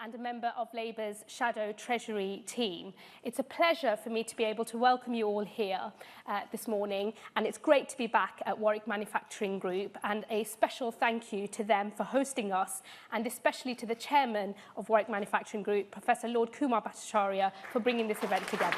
and a member of Labour's Shadow Treasury team. It's a pleasure for me to be able to welcome you all here this morning, and it's great to be back at Warwick Manufacturing Group, and a special thank you to them for hosting us, and especially to the chairman of Warwick Manufacturing Group, Professor Lord Kumar Bhattacharya, for bringing this event together.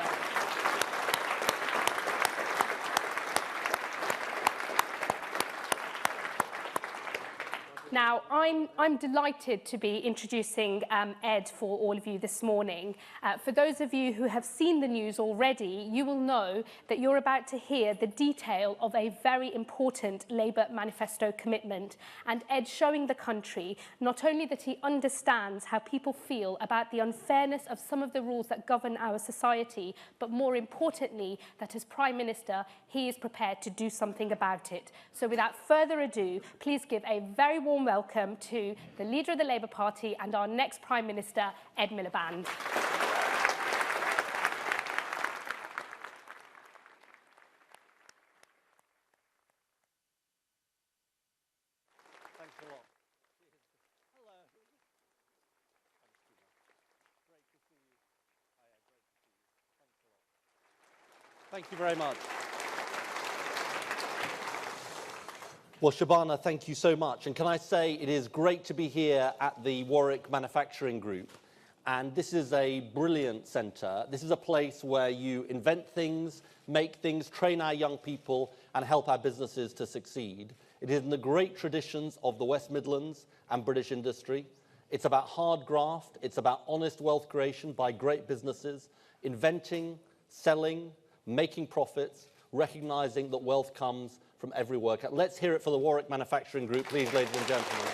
Now, I'm delighted to be introducing Ed for all of you this morning. For those of you who have seen the news already, you will know that you're about to hear the detail of a very important Labour manifesto commitment, and Ed showing the country not only that he understands how people feel about the unfairness of some of the rules that govern our society, but more importantly, that as Prime Minister, he is prepared to do something about it. So without further ado, please give a very warm welcome to the leader of the Labour Party and our next Prime Minister, Ed Miliband. Thanks a lot. Hello. Great to see you. Oh, yeah, great to see you. Thanks a lot. Thank you very much. Well, Shabana, thank you so much. And can I say it is great to be here at the Warwick Manufacturing Group. And this is a brilliant centre. This is a place where you invent things, make things, train our young people, and help our businesses to succeed. It is in the great traditions of the West Midlands and British industry. It's about hard graft. It's about honest wealth creation by great businesses, inventing, selling, making profits, recognising that wealth comes from every worker. Let's hear it for the Warwick Manufacturing Group, please, ladies and gentlemen.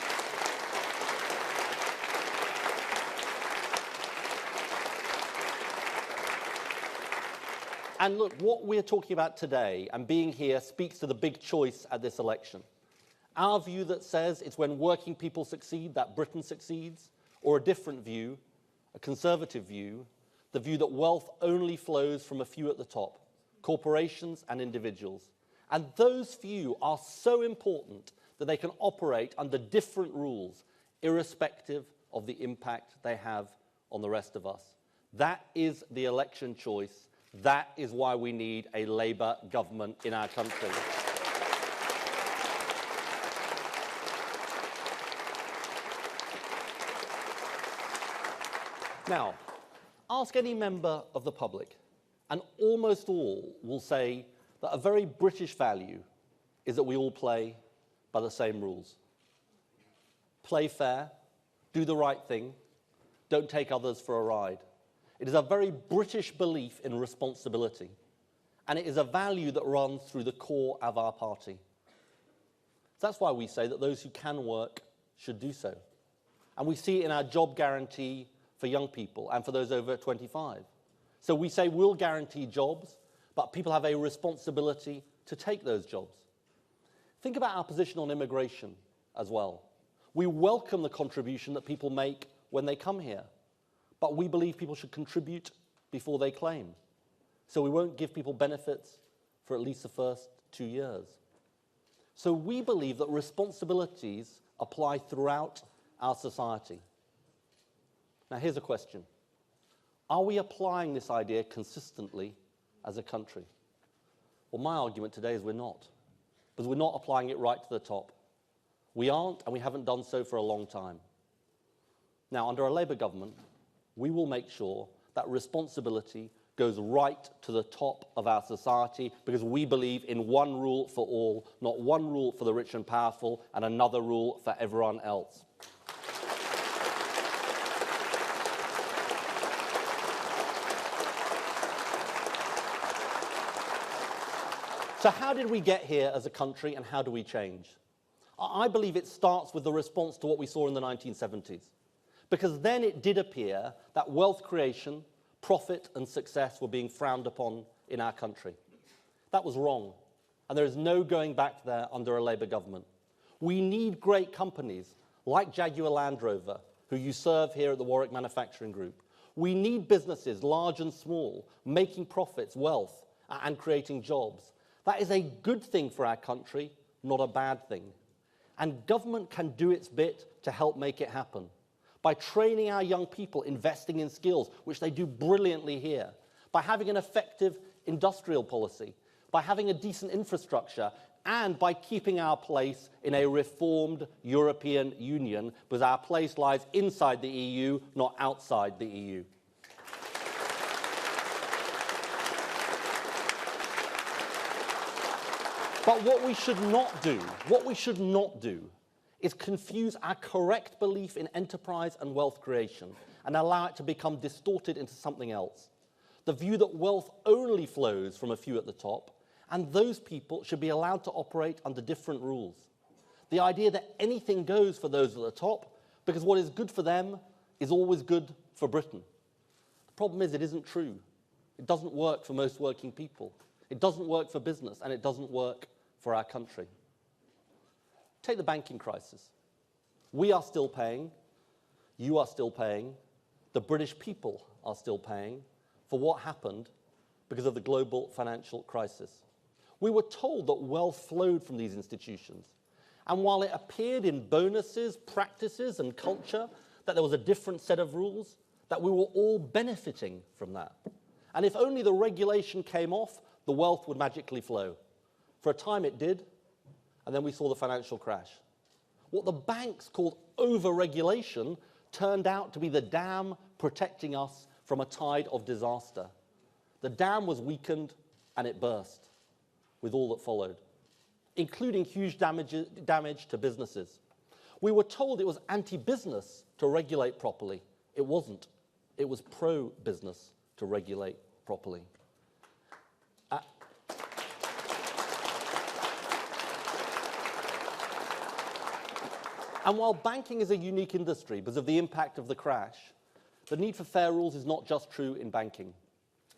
And look, what we're talking about today and being here speaks to the big choice at this election. Our view that says it's when working people succeed that Britain succeeds, or a different view, a conservative view, the view that wealth only flows from a few at the top, corporations and individuals. And those few are so important that they can operate under different rules, irrespective of the impact they have on the rest of us. That is the election choice. That is why we need a Labour government in our country. Now, ask any member of the public, and almost all will say that a very British value is that we all play by the same rules. Play fair, do the right thing, don't take others for a ride. It is a very British belief in responsibility, and it is a value that runs through the core of our party. That's why we say that those who can work should do so. And we see it in our job guarantee for young people and for those over 25. So we say we'll guarantee jobs, but people have a responsibility to take those jobs. Think about our position on immigration as well. We welcome the contribution that people make when they come here, but we believe people should contribute before they claim. So we won't give people benefits for at least the first 2 years. So we believe that responsibilities apply throughout our society. Now here's a question. Are we applying this idea consistently as a country? Well, my argument today is we're not, because we're not applying it right to the top. We aren't, and we haven't done so for a long time. Now, under a Labour government, we will make sure that responsibility goes right to the top of our society, because we believe in one rule for all, not one rule for the rich and powerful and another rule for everyone else. So how did we get here as a country, and how do we change? I believe it starts with the response to what we saw in the 1970s. Because then it did appear that wealth creation, profit and success were being frowned upon in our country. That was wrong, and there is no going back there under a Labour government. We need great companies like Jaguar Land Rover, who you serve here at the Warwick Manufacturing Group. We need businesses, large and small, making profits, wealth, and creating jobs. That is a good thing for our country, not a bad thing. And government can do its bit to help make it happen. by training our young people, investing in skills, which they do brilliantly here, by having an effective industrial policy, by having a decent infrastructure, and by keeping our place in a reformed European Union, because our place lies inside the EU, not outside the EU. But what we should not do is confuse our correct belief in enterprise and wealth creation and allow it to become distorted into something else. The view that wealth only flows from a few at the top, and those people should be allowed to operate under different rules. The idea that anything goes for those at the top, because what is good for them is always good for Britain. The problem is it isn't true. It doesn't work for most working people. It doesn't work for business, and it doesn't work for our country. Take the banking crisis. We are still paying, you are still paying, the British people are still paying for what happened because of the global financial crisis. We were told that wealth flowed from these institutions. And while it appeared in bonuses, practices, and culture that there was a different set of rules, that we were all benefiting from that. And if only the regulation came off, the wealth would magically flow. For a time it did, and then we saw the financial crash. What the banks called over-regulation turned out to be the dam protecting us from a tide of disaster. The dam was weakened and it burst, with all that followed, including huge damage to businesses. We were told it was anti-business to regulate properly. It wasn't. It was pro-business to regulate properly. And while banking is a unique industry because of the impact of the crash, the need for fair rules is not just true in banking.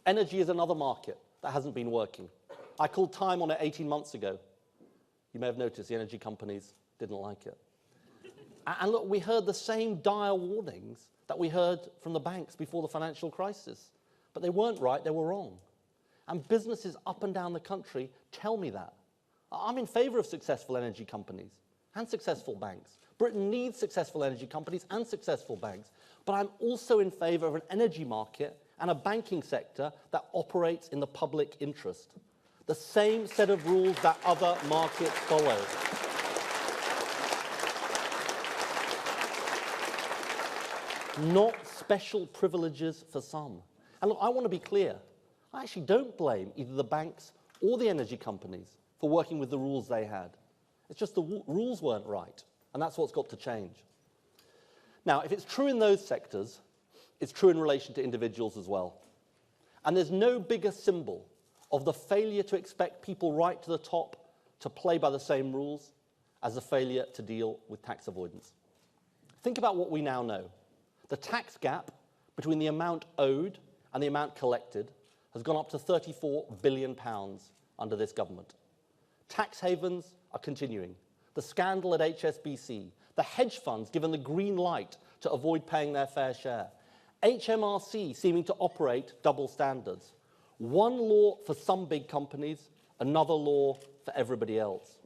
Energy is another market that hasn't been working. I called time on it 18 months ago. You may have noticed the energy companies didn't like it. And look, we heard the same dire warnings that we heard from the banks before the financial crisis. But they weren't right, they were wrong. And businesses up and down the country tell me that. I'm in favour of successful energy companies and successful banks. Britain needs successful energy companies and successful banks. But I'm also in favour of an energy market and a banking sector that operates in the public interest. The same set of rules that other markets follow. Not special privileges for some. And look, I want to be clear. I actually don't blame either the banks or the energy companies for working with the rules they had. It's just the rules weren't right, and that's what's got to change. Now, if it's true in those sectors, it's true in relation to individuals as well. And there's no bigger symbol of the failure to expect people right to the top to play by the same rules as the failure to deal with tax avoidance. Think about what we now know. The tax gap between the amount owed and the amount collected has gone up to £34 billion under this government. Tax havens are continuing. The scandal at HSBC, the hedge funds given the green light to avoid paying their fair share, HMRC seeming to operate double standards. One law for some big companies, another law for everybody else.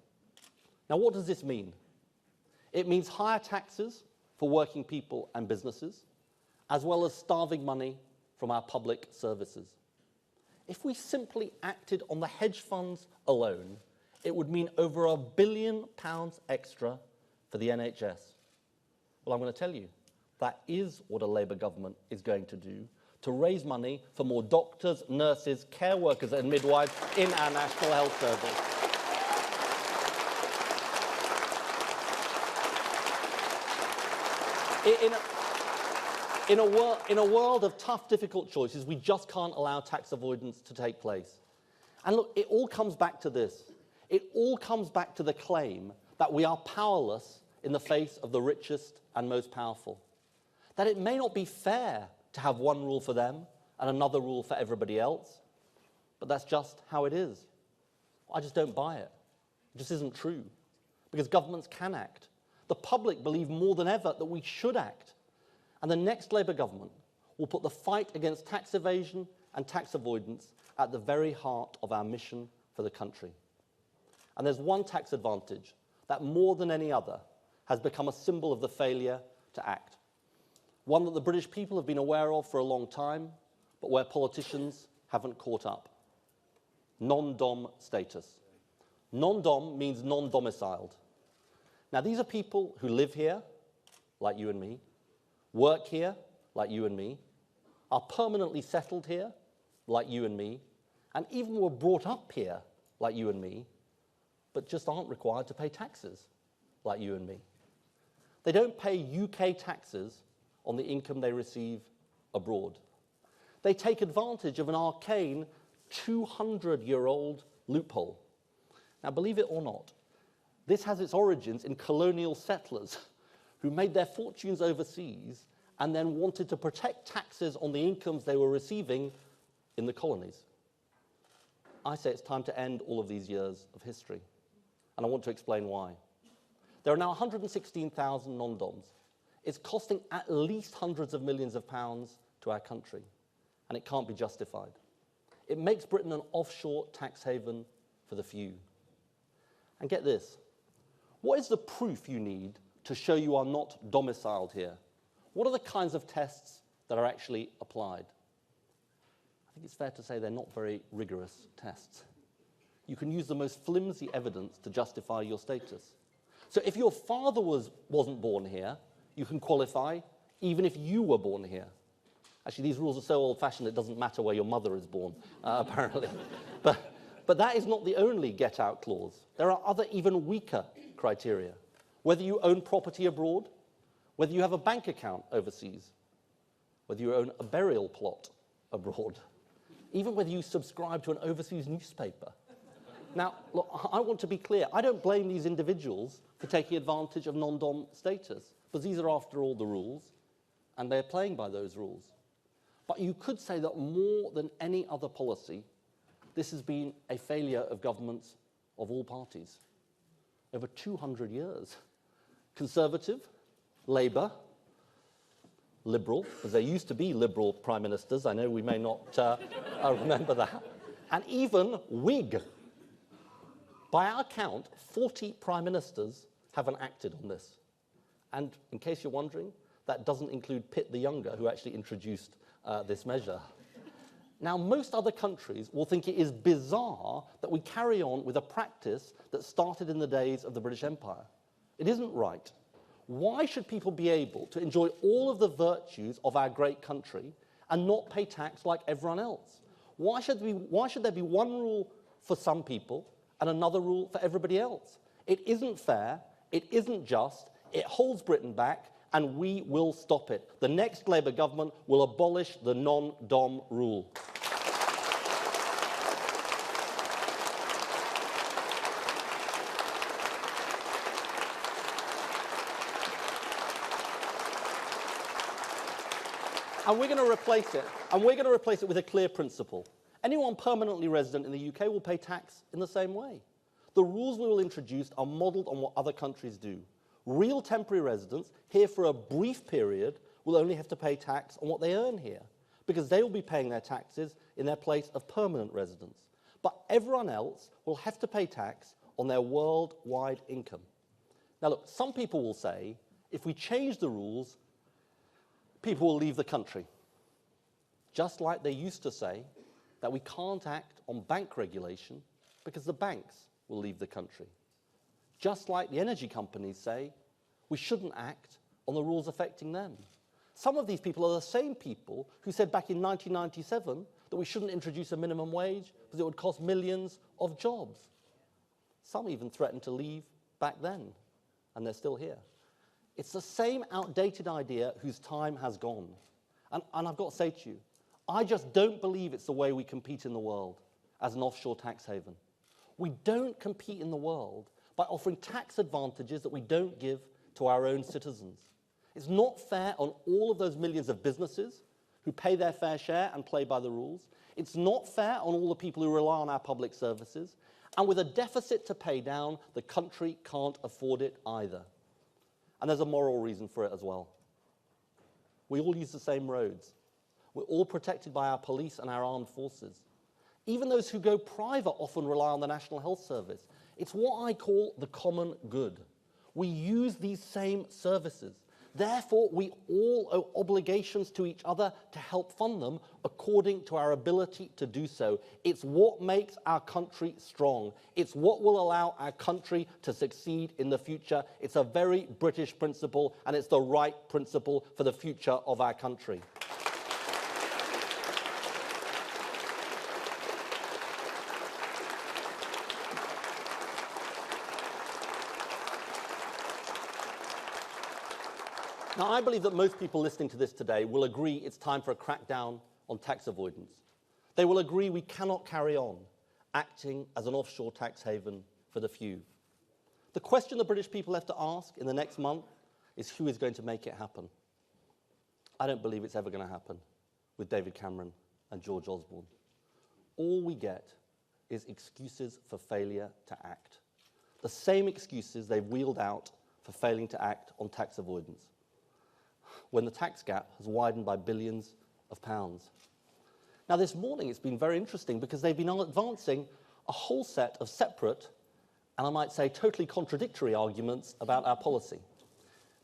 Now, what does this mean? It means higher taxes for working people and businesses, as well as starving money from our public services. If we simply acted on the hedge funds alone, it would mean over £1 billion extra for the NHS. Well, I'm going to tell you, that is what a Labour government is going to do to raise money for more doctors, nurses, care workers and midwives in our National Health Service. In a world of tough, difficult choices, we just can't allow tax avoidance to take place. And look, it all comes back to this. It all comes back to the claim that we are powerless in the face of the richest and most powerful. That it may not be fair to have one rule for them and another rule for everybody else, but that's just how it is. I just don't buy it. It just isn't true. Because governments can act. The public believe more than ever that we should act. And the next Labour government will put the fight against tax evasion and tax avoidance at the very heart of our mission for the country. And there's one tax advantage that more than any other has become a symbol of the failure to act. one that the British people have been aware of for a long time, but where politicians haven't caught up. Non-dom status. Non-dom means non-domiciled. Now, these are people who live here, like you and me, work here, like you and me, are permanently settled here, like you and me, and even were brought up here, like you and me, but just aren't required to pay taxes, like you and me. They don't pay UK taxes on the income they receive abroad. They take advantage of an arcane 200-year-old loophole. Now, believe it or not, this has its origins in colonial settlers who made their fortunes overseas and then wanted to protect taxes on the incomes they were receiving in the colonies. I say it's time to end all of these years of history, and I want to explain why. There are now 116,000 non-doms. It's costing at least hundreds of millions of pounds to our country, and it can't be justified. It makes Britain an offshore tax haven for the few. And get this, what is the proof you need to show you are not domiciled here? What are the kinds of tests that are actually applied? I think it's fair to say they're not very rigorous tests. You can use the most flimsy evidence to justify your status. So if your father wasn't born here, you can qualify even if you were born here. Actually, these rules are so old-fashioned it doesn't matter where your mother is born, apparently. But that is not the only get-out clause. There are other, even weaker criteria. Whether you own property abroad, whether you have a bank account overseas, whether you own a burial plot abroad, even whether you subscribe to an overseas newspaper. Now, look, I want to be clear. I don't blame these individuals for taking advantage of non-dom status, because these are, after all, the rules, and they're playing by those rules. But you could say that more than any other policy, this has been a failure of governments of all parties. Over 200 years. Conservative, Labour, Liberal, because there used to be Liberal prime ministers. I know we may not remember that. And even Whig. By our count, 40 prime ministers haven't acted on this. And in case you're wondering, that doesn't include Pitt the Younger, who actually introduced this measure. Now, most other countries will think it is bizarre that we carry on with a practice that started in the days of the British Empire. It isn't right. Why should people be able to enjoy all of the virtues of our great country and not pay tax like everyone else? Why should there be one rule for some people and another rule for everybody else? It isn't fair, it isn't just, it holds Britain back, and we will stop it. The next Labour government will abolish the non-dom rule. And we're going to replace it. And we're going to replace it with a clear principle. Anyone permanently resident in the UK will pay tax in the same way. The rules we will introduce are modelled on what other countries do. Real temporary residents here for a brief period will only have to pay tax on what they earn here, because they will be paying their taxes in their place of permanent residence. But everyone else will have to pay tax on their worldwide income. Now look, some people will say, if we change the rules, people will leave the country. Just like they used to say that we can't act on bank regulation because the banks will leave the country. Just like the energy companies say we shouldn't act on the rules affecting them. Some of these people are the same people who said back in 1997 that we shouldn't introduce a minimum wage because it would cost millions of jobs. Some even threatened to leave back then, and they're still here. It's the same outdated idea whose time has gone. And I've got to say to you, I just don't believe it's the way we compete in the world as an offshore tax haven. We don't compete in the world by offering tax advantages that we don't give to our own citizens. It's not fair on all of those millions of businesses who pay their fair share and play by the rules. It's not fair on all the people who rely on our public services. And with a deficit to pay down, the country can't afford it either. And there's a moral reason for it as well. We all use the same roads. We're all protected by our police and our armed forces. Even those who go private often rely on the National Health Service. It's what I call the common good. We use these same services. Therefore, we all owe obligations to each other to help fund them according to our ability to do so. It's what makes our country strong. It's what will allow our country to succeed in the future. It's a very British principle, and it's the right principle for the future of our country. Now, I believe that most people listening to this today will agree it's time for a crackdown on tax avoidance. They will agree we cannot carry on acting as an offshore tax haven for the few. The question the British people have to ask in the next month is who is going to make it happen. I don't believe it's ever going to happen with David Cameron and George Osborne. All we get is excuses for failure to act. The same excuses they've wheeled out for failing to act on tax avoidance, when the tax gap has widened by billions of pounds. Now, this morning it's been very interesting because they've been advancing a whole set of separate, and I might say totally contradictory arguments about our policy.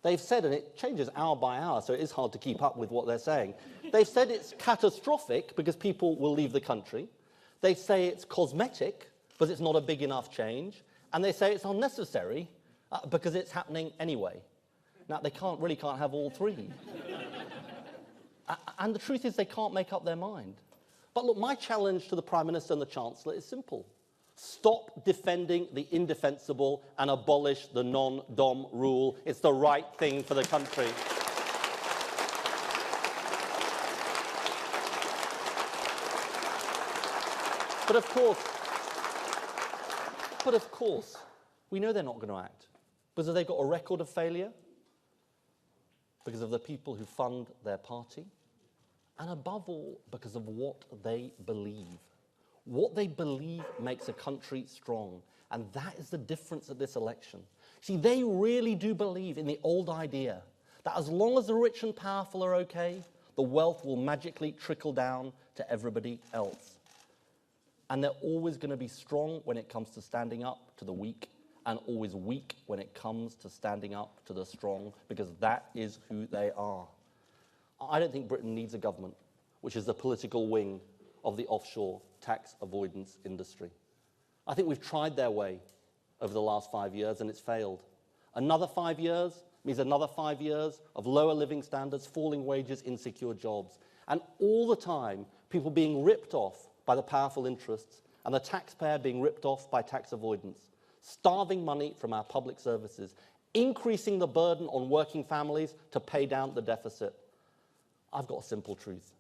They've said, and it changes hour by hour, so it is hard to keep up with what they're saying. They've said it's catastrophic because people will leave the country. They say it's cosmetic because it's not a big enough change. And they say it's unnecessary because it's happening anyway. Now, they really can't have all three. And the truth is they can't make up their mind. But look, my challenge to the Prime Minister and the Chancellor is simple. Stop defending the indefensible and abolish the non-dom rule. It's the right thing for the country. But of course, we know they're not going to act because they've got a record of failure, because of the people who fund their party, and above all, because of what they believe. What they believe makes a country strong, and that is the difference at this election. See, they really do believe in the old idea that as long as the rich and powerful are okay, the wealth will magically trickle down to everybody else. And they're always going to be strong when it comes to standing up to the weak, and always weak when it comes to standing up to the strong, because that is who they are. I don't think Britain needs a government which is the political wing of the offshore tax avoidance industry. I think we've tried their way over the last 5 years and it's failed. Another 5 years means another 5 years of lower living standards, falling wages, insecure jobs. And all the time, people being ripped off by the powerful interests and the taxpayer being ripped off by tax avoidance, starving money from our public services, increasing the burden on working families to pay down the deficit. I've got a simple truth.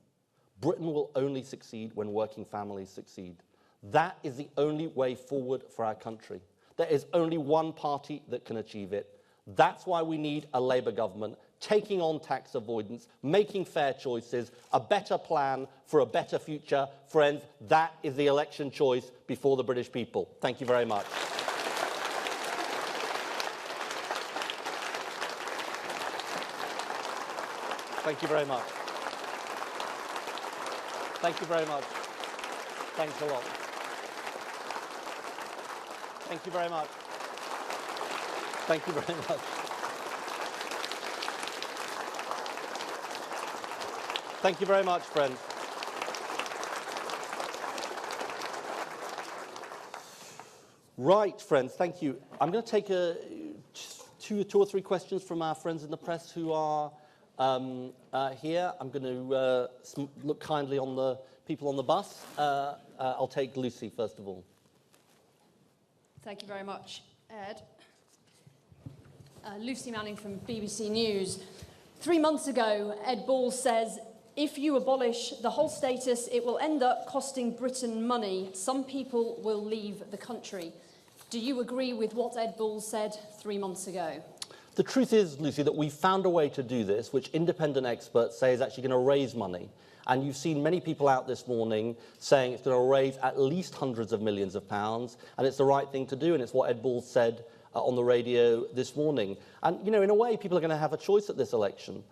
Britain will only succeed when working families succeed. That is the only way forward for our country. There is only one party that can achieve it. That's why we need a Labour government taking on tax avoidance, making fair choices, a better plan for a better future. Friends, that is the election choice before the British people. Thank you very much. Thank you very much. Thank you very much. Thanks a lot. Thank you very much. Thank you very much. Thank you very much, friends. Right, friends, thank you. I'm going to take two or three questions from our friends in the press who are here. I'm going to look kindly on the people on the bus. I'll take Lucy, first of all. Thank you very much, Ed. Lucy Manning from BBC News. 3 months ago, Ed Balls says, if you abolish the whole status, it will end up costing Britain money. Some people will leave the country. Do you agree with what Ed Balls said 3 months ago? The truth is, Lucy, that we found a way to do this, which independent experts say is actually going to raise money. And you've seen many people out this morning saying it's going to raise at least hundreds of millions of pounds, and it's the right thing to do, and it's what Ed Balls said on the radio this morning. And, you know, in a way, people are going to have a choice at this election.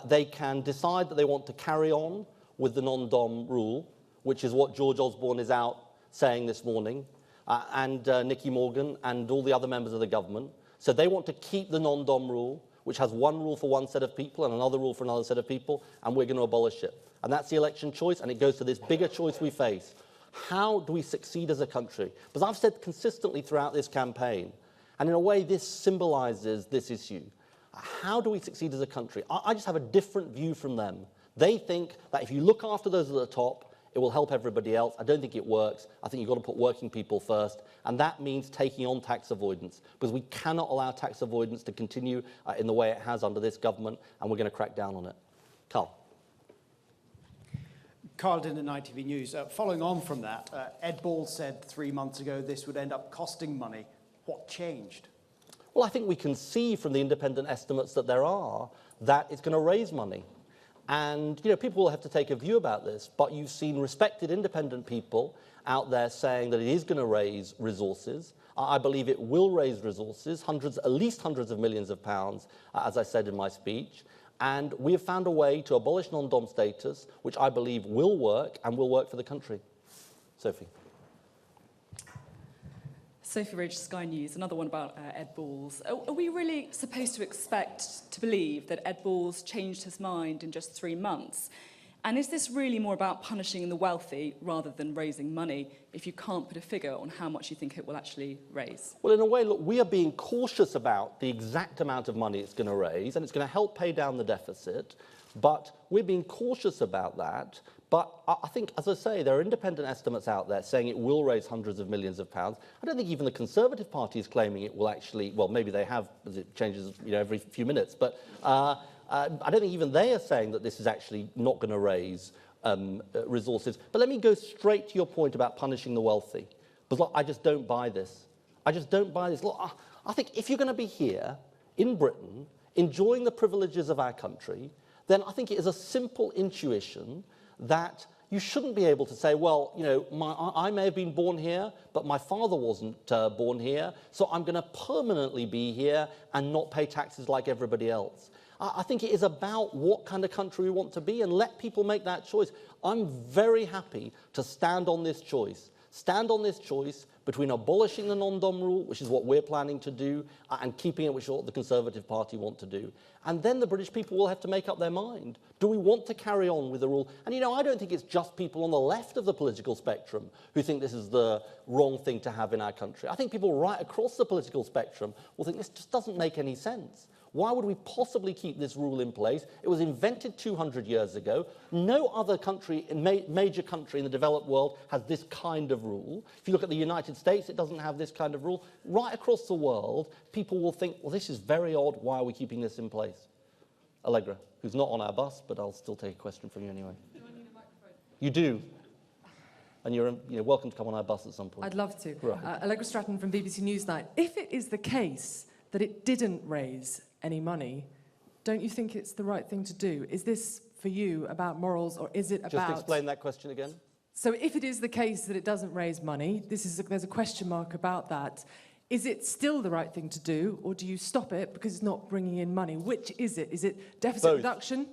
They can decide that they want to carry on with the non-dom rule, which is what George Osborne is out saying this morning, and Nicky Morgan and all the other members of the government. So they want to keep the non-dom rule, which has one rule for one set of people and another rule for another set of people, and we're going to abolish it. And that's the election choice, and it goes to this bigger choice we face. How do we succeed as a country? Because I've said consistently throughout this campaign, and in a way this symbolises this issue. How do we succeed as a country? I just have a different view from them. They think that if you look after those at the top, it will help everybody else. I don't think it works. I think you've got to put working people first, and that means taking on tax avoidance, because we cannot allow tax avoidance to continue in the way it has under this government, and we're going to crack down on it. Carl. Carl Dindon, ITV News. Following on from that, Ed Ball said 3 months ago this would end up costing money. What changed? Well, I think we can see from the independent estimates that there are that it's going to raise money. And, you know, people will have to take a view about this, but you've seen respected independent people out there saying that it is going to raise resources. I believe it will raise resources, at least hundreds of millions of pounds, as I said in my speech. And we have found a way to abolish non-dom status, which I believe will work and will work for the country. Sophie. Sophie Ridge, Sky News, another one about Ed Balls. Are we really supposed to expect to believe that Ed Balls changed his mind in just 3 months? And is this really more about punishing the wealthy rather than raising money if you can't put a figure on how much you think it will actually raise? Well, in a way, look, we are being cautious about the exact amount of money it's going to raise, and it's going to help pay down the deficit, but we're being cautious about that. But I think, as I say, there are independent estimates out there saying it will raise hundreds of millions of pounds. I don't think even the Conservative Party is claiming it will actually, well, maybe they have, as it changes, you know, every few minutes, but I don't think even they are saying that this is actually not going to raise resources. But let me go straight to your point about punishing the wealthy, because look, I just don't buy this. I just don't buy this. Look, I think if you're going to be here in Britain, enjoying the privileges of our country, then I think it is a simple intuition that you shouldn't be able to say, well, you know, I may have been born here, but my father wasn't born here, so I'm going to permanently be here and not pay taxes like everybody else. I think it is about what kind of country we want to be, and let people make that choice. I'm very happy to stand on this choice. Stand on this choice between abolishing the non-dom rule, which is what we're planning to do, and keeping it, which is what the Conservative Party want to do. And then the British people will have to make up their mind. Do we want to carry on with the rule? And, you know, I don't think it's just people on the left of the political spectrum who think this is the wrong thing to have in our country. I think people right across the political spectrum will think this just doesn't make any sense. Why would we possibly keep this rule in place? It was invented 200 years ago. No other country, major country in the developed world has this kind of rule. If you look at the United States, it doesn't have this kind of rule. Right across the world, people will think, well, this is very odd. Why are we keeping this in place? Allegra, who's not on our bus, but I'll still take a question from you anyway. Do I need a microphone? You do. And you're welcome to come on our bus at some point. I'd love to. Right. Allegra Stratton from BBC Newsnight. If it is the case that it didn't raise any money, don't you think it's the right thing to do? Is this, for you, about morals, or is it about... Just explain that question again. So if it is the case that it doesn't raise money, there's a question mark about that. Is it still the right thing to do, or do you stop it because it's not bringing in money? Which is it? Is it deficit reduction?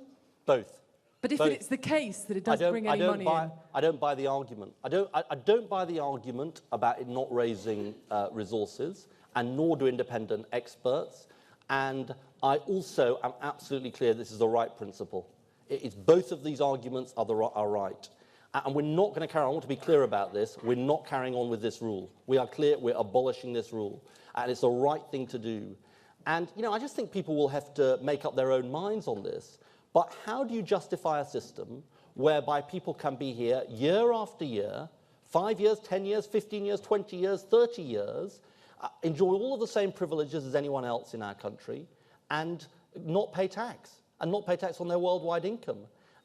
Both. But if it's the case that it doesn't bring any money in... I don't buy the argument. I don't buy the argument about it not raising resources, and nor do independent experts. And I also am absolutely clear this is the right principle. It's both of these arguments are right. And we're not going to carry on. I want to be clear about this. We're not carrying on with this rule. We are clear we're abolishing this rule. And it's the right thing to do. And, you know, I just think people will have to make up their own minds on this. But how do you justify a system whereby people can be here year after year, 5 years, 10 years, 15 years, 20 years, 30 years, enjoy all of the same privileges as anyone else in our country, and not pay tax, and not pay tax on their worldwide income?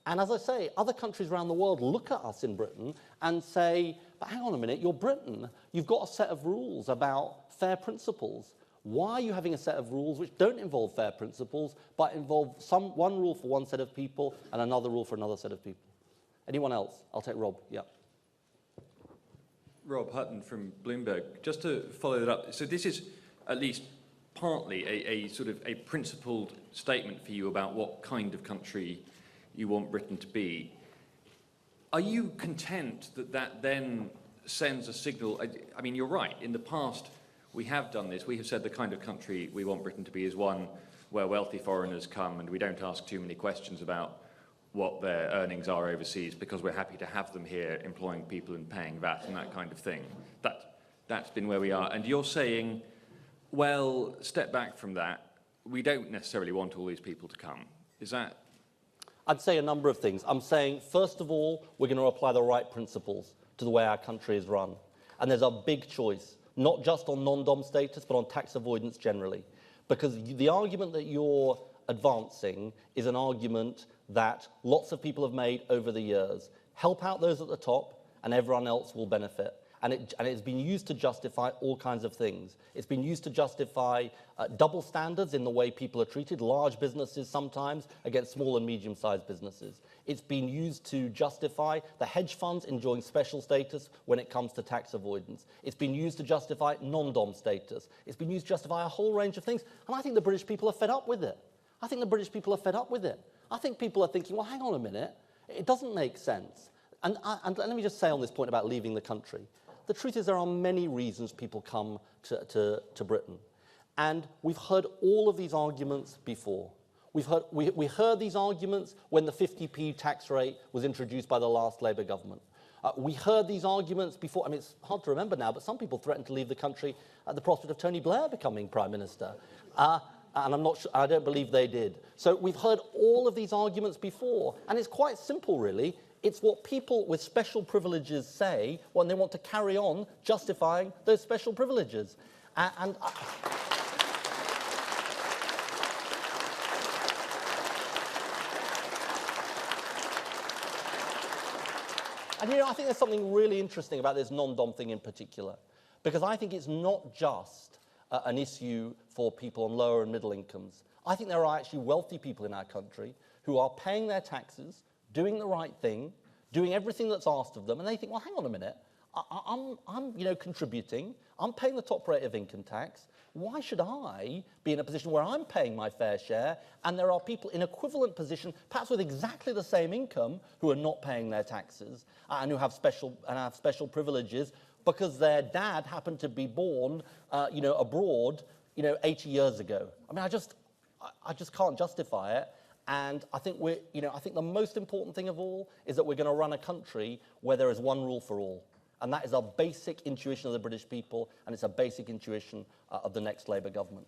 And as I say, other countries around the world look at us in Britain and say, but hang on a minute, you're Britain. You've got a set of rules about fair principles. Why are you having a set of rules which don't involve fair principles, but involve one rule for one set of people and another rule for another set of people? Anyone else? I'll take Rob. Yeah. Rob Hutton from Bloomberg. Just to follow that up, so this is at least partly a sort of a principled statement for you about what kind of country you want Britain to be. Are you content that that then sends a signal? I mean, you're right. In the past, we have done this. We have said the kind of country we want Britain to be is one where wealthy foreigners come and we don't ask too many questions about what their earnings are overseas because we're happy to have them here employing people and paying VAT and that kind of thing. That's been where we are. And you're saying, well, step back from that. We don't necessarily want all these people to come. Is that? I'd say a number of things. I'm saying, first of all, we're going to apply the right principles to the way our country is run. And there's a big choice, not just on non-dom status, but on tax avoidance generally. Because the argument that you're advancing is an argument that lots of people have made over the years. Help out those at the top, and everyone else will benefit. And it's been used to justify all kinds of things. It's been used to justify double standards in the way people are treated, large businesses sometimes against small and medium-sized businesses. It's been used to justify the hedge funds enjoying special status when it comes to tax avoidance. It's been used to justify non-dom status. It's been used to justify a whole range of things. And I think the British people are fed up with it. I think the British people are fed up with it. I think people are thinking, well, hang on a minute. It doesn't make sense. And let me just say on this point about leaving the country. The truth is there are many reasons people come to Britain. And we've heard all of these arguments before. We heard these arguments when the 50p tax rate was introduced by the last Labour government. We heard these arguments before. I mean, it's hard to remember now, but some people threatened to leave the country at the prospect of Tony Blair becoming Prime Minister. And I'm not sure, I don't believe they did. So we've heard all of these arguments before. And it's quite simple, really. It's what people with special privileges say when they want to carry on justifying those special privileges. And you know, I think there's something really interesting about this non-dom thing in particular, because I think it's not just an issue for people on lower and middle incomes. I think there are actually wealthy people in our country who are paying their taxes, doing the right thing, doing everything that's asked of them, and they think, well, hang on a minute, I'm contributing, I'm paying the top rate of income tax, why should I be in a position where I'm paying my fair share, and there are people in equivalent position, perhaps with exactly the same income, who are not paying their taxes, and who have special privileges, because their dad happened to be born, abroad, 80 years ago. I mean, I just can't justify it. And I think I think the most important thing of all is that we're going to run a country where there is one rule for all. And that is a basic intuition of the British people, and it's a basic intuition of the next Labour government.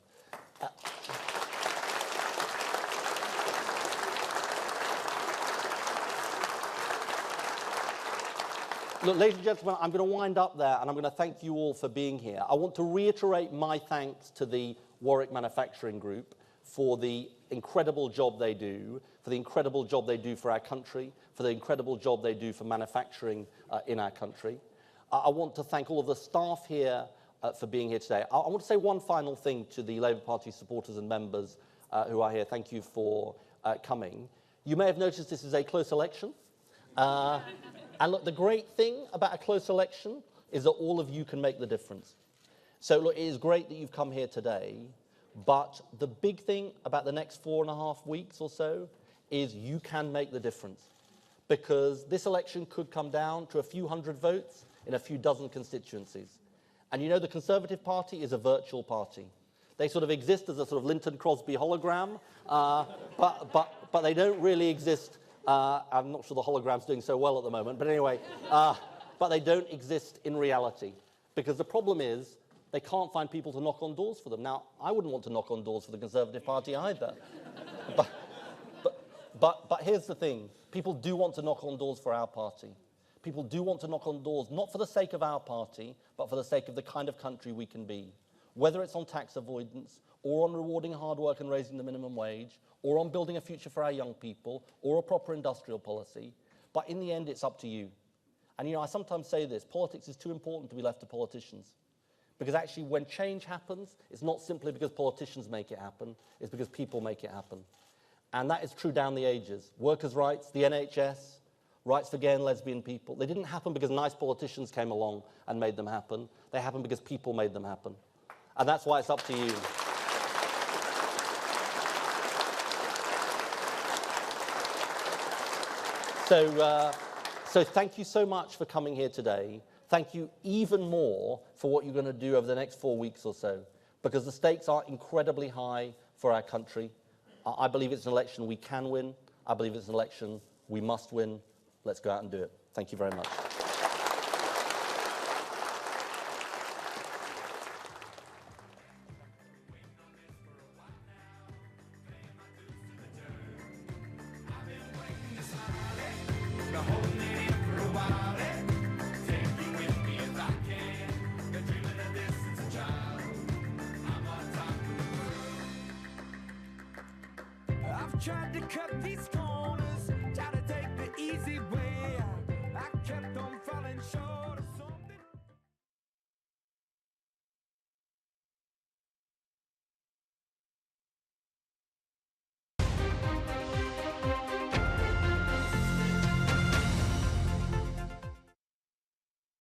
Look, ladies and gentlemen, I'm going to wind up there, and I'm going to thank you all for being here. I want to reiterate my thanks to the Warwick Manufacturing Group for the incredible job they do, for the incredible job they do for our country, for the incredible job they do for manufacturing in our country. I want to thank all of the staff here for being here today. I want to say one final thing to the Labour Party supporters and members who are here. Thank you for coming. You may have noticed this is a close election. And look, the great thing about a close election is that all of you can make the difference. So look, it is great that you've come here today, but the big thing about the next 4.5 weeks or so is you can make the difference. Because this election could come down to a few hundred votes in a few dozen constituencies. And you know, the Conservative Party is a virtual party. They sort of exist as a sort of Linton Crosby hologram, but they don't really exist. I'm not sure the hologram's doing so well at the moment, but anyway, but they don't exist in reality. Because the problem is, they can't find people to knock on doors for them. Now, I wouldn't want to knock on doors for the Conservative Party either. But here's the thing. People do want to knock on doors for our party. People do want to knock on doors, not for the sake of our party, but for the sake of the kind of country we can be. Whether it's on tax avoidance, or on rewarding hard work and raising the minimum wage, or on building a future for our young people, or a proper industrial policy. But in the end, it's up to you. And I sometimes say this, politics is too important to be left to politicians. Because actually, when change happens, it's not simply because politicians make it happen, it's because people make it happen. And that is true down the ages. Workers' rights, the NHS, rights for gay and lesbian people, they didn't happen because nice politicians came along and made them happen. They happened because people made them happen. And that's why it's up to you. So thank you so much for coming here today. Thank you even more for what you're going to do over the next 4 weeks or so, because the stakes are incredibly high for our country. I believe it's an election we can win. I believe it's an election we must win. Let's go out and do it. Thank you very much. I've tried to cut these